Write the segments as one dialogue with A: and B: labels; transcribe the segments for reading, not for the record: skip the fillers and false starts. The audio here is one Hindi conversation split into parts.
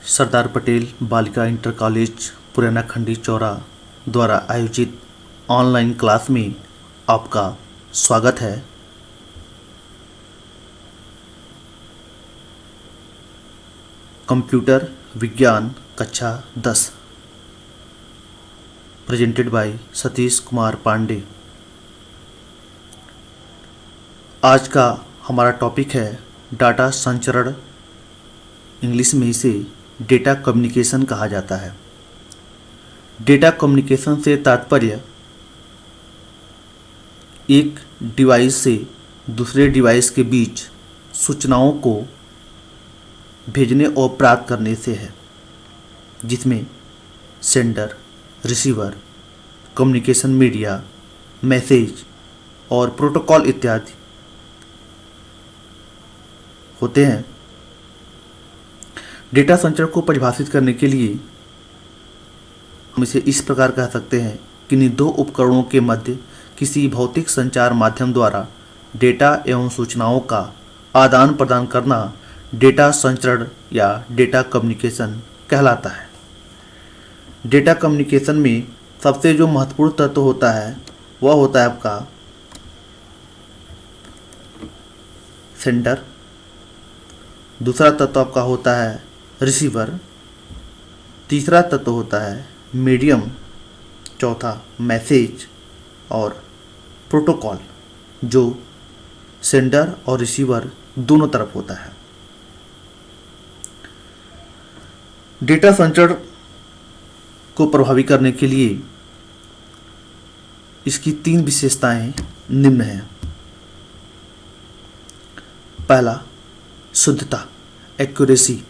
A: सरदार पटेल बालिका इंटर कॉलेज पुराना खंडी चौरा द्वारा आयोजित ऑनलाइन क्लास में आपका स्वागत है। कंप्यूटर विज्ञान कक्षा 10 प्रेजेंटेड बाय सतीश कुमार पांडे। आज का हमारा टॉपिक है डाटा संचरण, इंग्लिश में इसे डेटा कम्युनिकेशन कहा जाता है। डेटा कम्युनिकेशन से तात्पर्य एक डिवाइस से दूसरे डिवाइस के बीच सूचनाओं को भेजने और प्राप्त करने से है, जिसमें sender, receiver, communication media, message और प्रोटोकॉल इत्यादि होते हैं। डेटा संचरण को परिभाषित करने के लिए हम इसे इस प्रकार कह सकते हैं कि इन दो उपकरणों के मध्य किसी भौतिक संचार माध्यम द्वारा डेटा एवं सूचनाओं का आदान प्रदान करना डेटा संचरण या डेटा कम्युनिकेशन कहलाता है। डेटा कम्युनिकेशन में सबसे जो महत्वपूर्ण तत्व होता है वह होता है आपका सेंडर, दूसरा तत्व आपका होता है रिसीवर, तीसरा तत्व होता है मीडियम, चौथा मैसेज और प्रोटोकॉल जो सेंडर और रिसीवर दोनों तरफ होता है। डेटा संचरण को प्रभावी करने के लिए इसकी 3 विशेषताएं निम्न हैं। पहला, शुद्धता, एक्यूरेसी।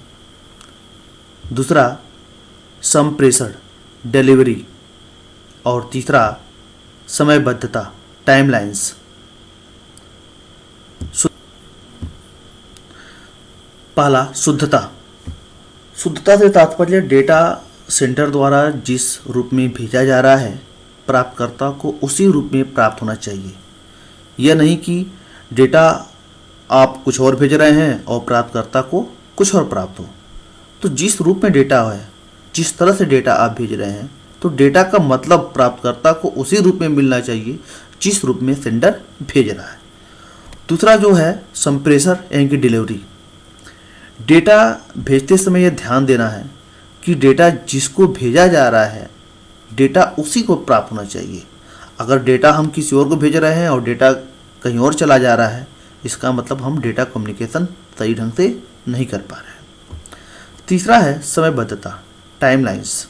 A: दूसरा, संप्रेषण, डिलीवरी। और तीसरा, समयबद्धता, टाइमलाइंस। पहला, शुद्धता। शुद्धता से तात्पर्य डेटा सेंटर द्वारा जिस रूप में भेजा जा रहा है प्राप्तकर्ता को उसी रूप में प्राप्त होना चाहिए। यह नहीं कि डेटा आप कुछ और भेज रहे हैं और प्राप्तकर्ता को कुछ और प्राप्त हो। तो जिस रूप में डेटा है, जिस तरह से डेटा आप भेज रहे हैं, तो डेटा का मतलब प्राप्तकर्ता को उसी रूप में मिलना चाहिए जिस रूप में सेंडर भेज रहा है। दूसरा जो है संप्रेषण यानी कि डिलीवरी। डेटा भेजते समय यह ध्यान देना है कि डेटा जिसको भेजा जा रहा है डेटा उसी को प्राप्त होना चाहिए। अगर डेटा हम किसी और को भेज रहे हैं और डेटा कहीं और चला जा रहा है, इसका मतलब हम डेटा कम्युनिकेशन सही ढंग से नहीं कर पा रहे हैं। तीसरा है समयबद्धता, टाइमलाइंस।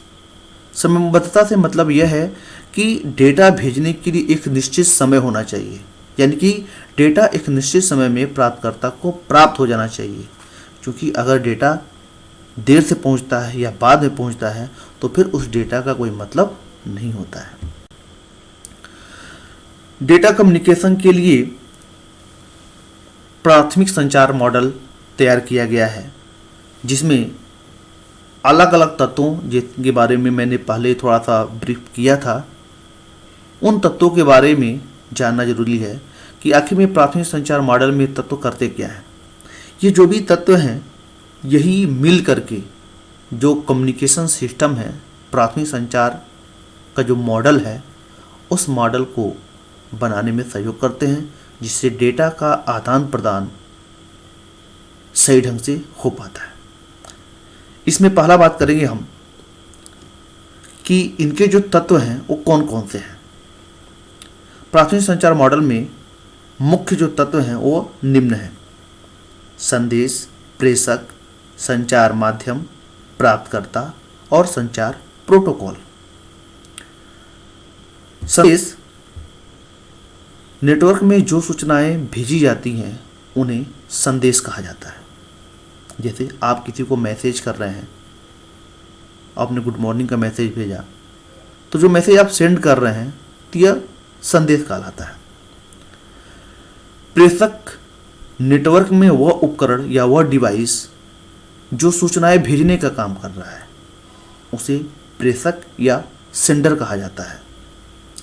A: समयबद्धता से मतलब यह है कि डेटा भेजने के लिए एक निश्चित समय होना चाहिए, यानी कि डेटा एक निश्चित समय में प्राप्तकर्ता को प्राप्त हो जाना चाहिए। क्योंकि अगर डेटा देर से पहुंचता है या बाद में पहुंचता है तो फिर उस डेटा का कोई मतलब नहीं होता है। डेटा कम्युनिकेशन के लिए प्राथमिक संचार मॉडल तैयार किया गया है, जिसमें अलग अलग तत्वों जिनके बारे में मैंने पहले थोड़ा सा ब्रीफ किया था, उन तत्वों के बारे में जानना जरूरी है कि आखिर में प्राथमिक संचार मॉडल में तत्व करते क्या हैं। ये जो भी तत्व हैं यही मिल करके जो कम्युनिकेशन सिस्टम है, प्राथमिक संचार का जो मॉडल है, उस मॉडल को बनाने में सहयोग करते हैं, जिससे डेटा का आदान प्रदान सही ढंग से हो पाता है। इसमें पहला बात करेंगे हम कि इनके जो तत्व हैं वो कौन कौन से हैं। प्राथमिक संचार मॉडल में मुख्य जो तत्व हैं वो निम्न हैं: संदेश प्रेषक, संचार माध्यम, प्राप्तकर्ता और संचार प्रोटोकॉल। संदेश, नेटवर्क में जो सूचनाएं भेजी जाती हैं उन्हें संदेश कहा जाता है। जैसे आप किसी को मैसेज कर रहे हैं, आपने गुड मॉर्निंग का मैसेज भेजा, तो जो मैसेज आप सेंड कर रहे हैं तो यह संदेश कहलाता है। प्रेषक, नेटवर्क में वह उपकरण या वह डिवाइस जो सूचनाएं भेजने का काम कर रहा है उसे प्रेषक या सेंडर कहा जाता है,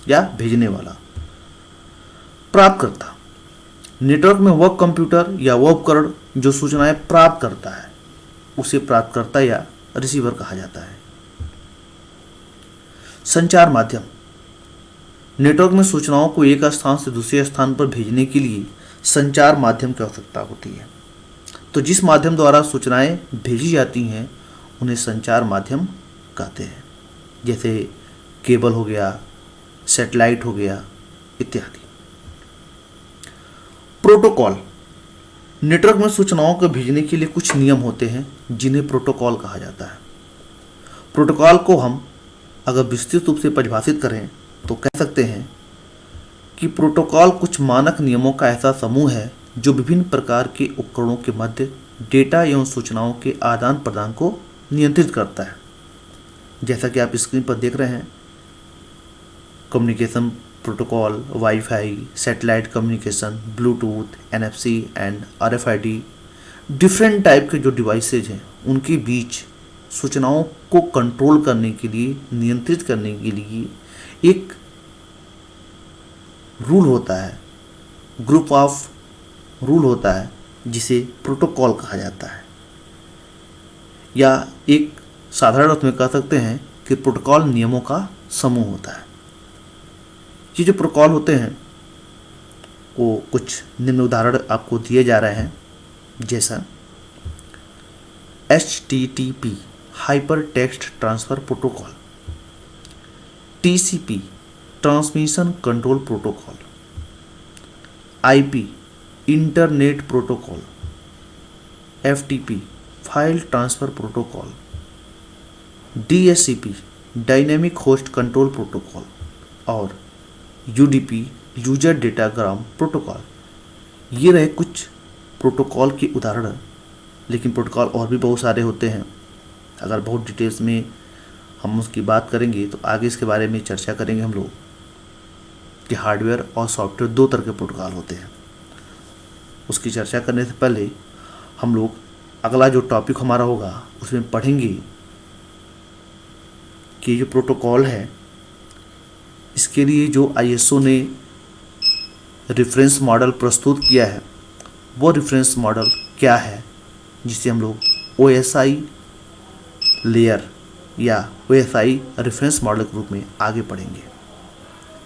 A: या भेजने वाला। प्राप्तकर्ता, नेटवर्क में वह कंप्यूटर या वह उपकरण जो सूचनाएं प्राप्त करता है उसे प्राप्तकर्ता या रिसीवर कहा जाता है। संचार माध्यम, नेटवर्क में सूचनाओं को एक स्थान से दूसरे स्थान पर भेजने के लिए संचार माध्यम की आवश्यकता होती है। तो जिस माध्यम द्वारा सूचनाएं भेजी जाती हैं उन्हें संचार माध्यम कहते हैं, जैसे केबल हो गया, सैटेलाइट हो गया इत्यादि। प्रोटोकॉल, नेटवर्क में सूचनाओं को भेजने के लिए कुछ नियम होते हैं जिन्हें प्रोटोकॉल कहा जाता है। प्रोटोकॉल को हम अगर विस्तृत रूप से परिभाषित करें तो कह सकते हैं कि प्रोटोकॉल कुछ मानक नियमों का ऐसा समूह है जो विभिन्न प्रकार के उपकरणों के मध्य डेटा एवं सूचनाओं के आदान प्रदान को नियंत्रित करता है। जैसा कि आप स्क्रीन पर देख रहे हैं, communication protocol, wifi, satellite communication, Bluetooth, NFC and RFID, different type के जो डिवाइसेज हैं उनके बीच सूचनाओं को कंट्रोल करने के लिए, नियंत्रित करने के लिए एक रूल होता है, ग्रुप ऑफ रूल होता है जिसे प्रोटोकॉल कहा जाता है। या एक साधारण अर्थ में कह सकते हैं कि प्रोटोकॉल नियमों का समूह होता है। ये जो प्रोटोकॉल होते हैं वो कुछ निम्न उदाहरण आपको दिए जा रहे हैं, जैसा HTTP hyper text transfer protocol, TCP transmission control protocol, IP internet protocol, FTP file transfer protocol, DHCP dynamic host control protocol और UDP यूजर डेटाग्राम प्रोटोकॉल। ये रहे कुछ प्रोटोकॉल के उदाहरण, लेकिन प्रोटोकॉल और भी बहुत सारे होते हैं। अगर बहुत डिटेल्स में हम उसकी बात करेंगे तो आगे इसके बारे में चर्चा करेंगे हम लोग कि हार्डवेयर और सॉफ्टवेयर दो तरह के प्रोटोकॉल होते हैं। उसकी चर्चा करने से पहले हम लोग अगला जो टॉपिक हमारा होगा उसमें पढ़ेंगे कि जो प्रोटोकॉल है इसके लिए जो ISO ने रेफरेंस मॉडल प्रस्तुत किया है वो रेफरेंस मॉडल क्या है, जिसे हम लोग OSI लेयर या OSI रेफरेंस मॉडल के रूप में आगे पढ़ेंगे।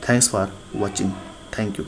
A: Thanks for watching. Thank you.